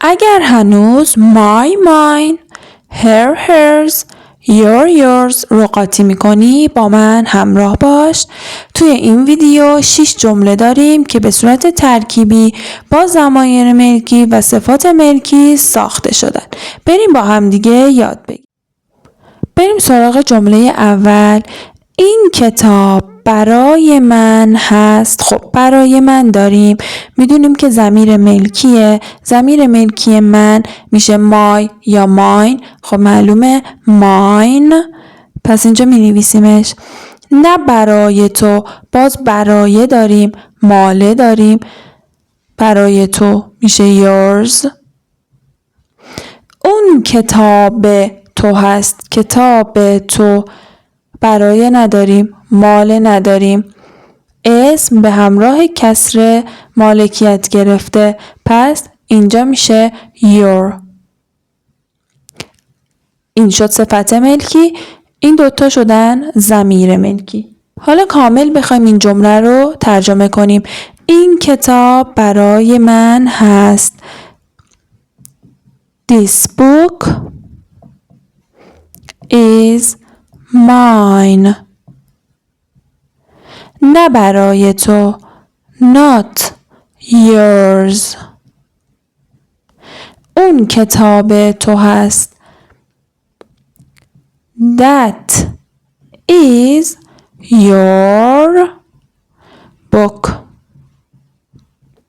اگر هنوز my mine her hers your yours رو قاطی میکنی با من همراه باش. توی این ویدیو 6 جمله داریم که به صورت ترکیبی با ضمایر ملکی و صفات ملکی ساخته شدن. بریم با هم دیگه یاد بگیریم. بریم سراغ جمله اول. این کتاب برای من هست. خب برای من داریم، میدونیم که ضمیر ملکیه. ضمیر ملکی من میشه my یا mine. خب معلومه mine، پس اینجا می نویسیمش. نه برای تو، باز برای داریم، ماله داریم، برای تو میشه yours. اون کتاب تو هست. کتاب تو، برای نداریم، مال نداریم، اسم به همراه کسر مالکیت گرفته، پس اینجا میشه your. این شد صفت ملکی، این دوتا شدن ضمیر ملکی. حالا کامل بخوایم این جمله رو ترجمه کنیم. این کتاب برای من هست. This book is mine. نه برای تو، not yours. اون کتاب تو هست. That is your book.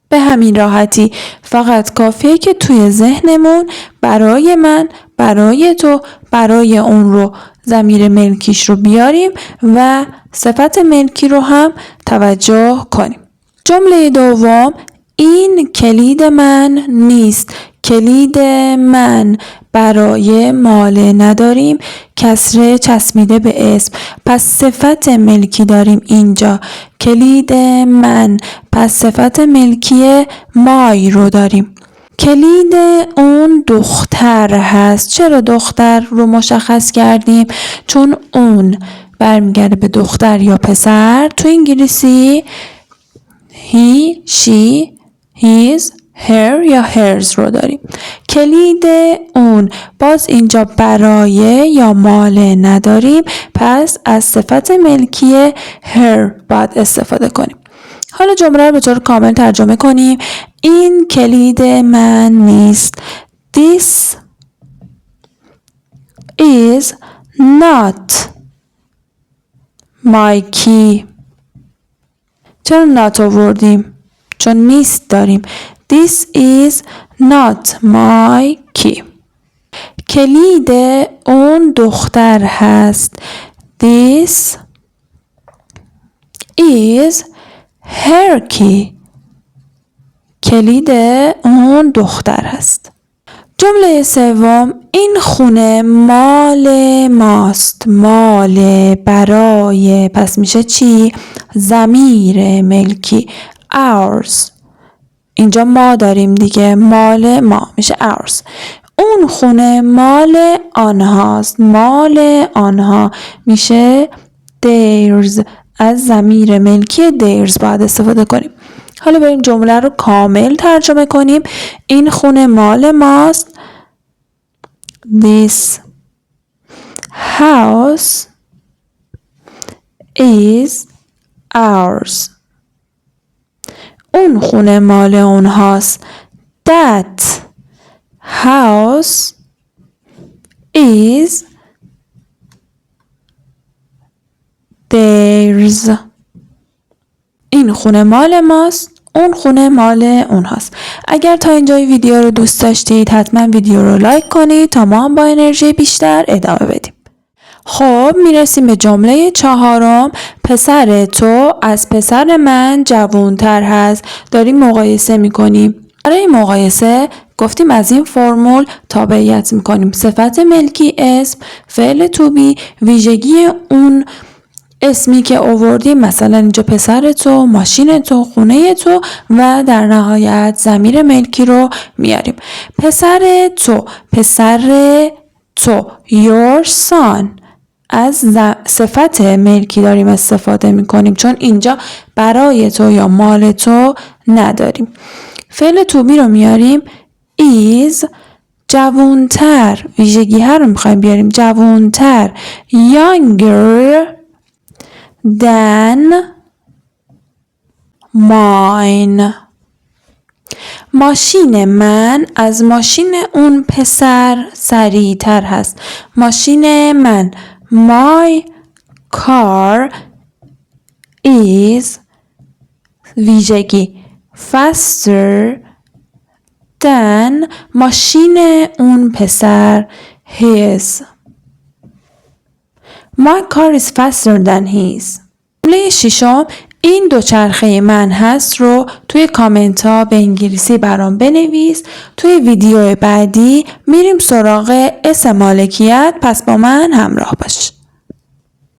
به همین راحتی فقط کافیه که توی ذهنمون برای من، برای تو، برای اون رو ضمیر ملکیش رو بیاریم و صفت ملکی رو هم توجه کنیم. جمله دوم، این کلید من نیست. کلید من، برای مال نداریم، کسره چسبیده به اسم، پس صفت ملکی داریم اینجا. کلید من، پس صفت ملکی my رو داریم. کلید اون دختر هست. چرا دختر رو مشخص کردیم؟ چون اون برمیگرده به دختر یا پسر. تو انگلیسی he, she, his, her یا hers رو داریم. کلید اون، باز اینجا برای یا مال نداریم، پس از صفت ملکی her باید استفاده کنیم. حالا جمله رو به طور کامل ترجمه کنیم. این کلید من نیست. This is not my key. چرا not آوردیم؟ چون نیست داریم. This is not my key. کلید اون دختر هست. This is her key. کلید اون دختر هست. جمله سوم، این خونه مال ماست. مال، برای، پس میشه چی؟ ضمیر ملکی ours. اینجا ما داریم دیگه، مال ما میشه ours. اون خونه مال آنهاست. مال آنها میشه theirs. از ضمیر ملکی theirs باید استفاده کنیم. حالا بریم جمله رو کامل ترجمه کنیم. این خونه مال ماست. This house is ours. اون خونه مال اونهاست. That house is theirs. این خونه مال ماست، اون خونه مال اونهاست. اگر تا اینجای ویدیو رو دوست داشتید حتما ویدیو رو لایک کنید تا ما هم با انرژی بیشتر ادامه بدیم. خب میرسیم به جمله چهارم. پسر تو از پسر من جوانتر هست. داریم مقایسه میکنیم. برای مقایسه گفتیم از این فرمول تابعیت میکنیم. صفت ملکی اسم، فعل تو بی، ویژگی اون اسمی که آوردیم، مثلا اینجا پسر تو، ماشین تو، خونه تو و در نهایت ضمیر ملکی رو میاریم. پسر تو، پسر تو your son. از صفت ملکی داریم استفاده میکنیم چون اینجا برای تو یا مال تو نداریم. فعل تو بی رو میاریم is جوانتر، ویژگی ها رو میخوایم بیاریم، جوانتر younger than mine. ماشین من از ماشین اون پسر سریعتر هست. ماشین من my car is ویژگی faster than ماشین اون پسر his. My car is faster than his. جمله ششم این دوچرخه من هست رو توی کامنت ها به انگلیسی برام بنویس. توی ویدیو بعدی میریم سراغ اسم مالکیت، پس با من همراه باش.